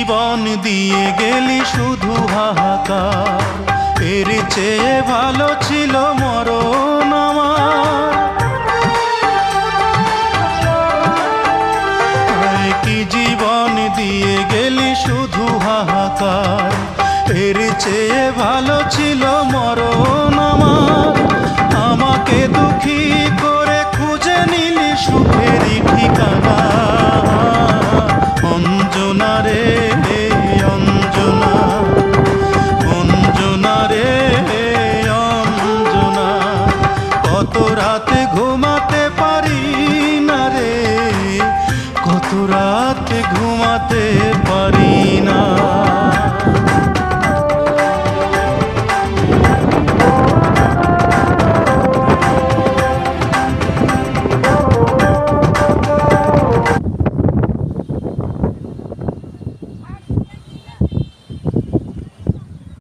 জীবন দিয়ে গেলি শুধু হাহাকার, এর চেয়ে ভালো ছিল মরণ আমার। কি জীবন দিয়ে গেলি শুধু হাহাকার, এর চেয়ে ভালো ছিল মরণ আমার। আমাকে দুঃখী করে খুঁজে নিলি সুখেরই ঠিকানা।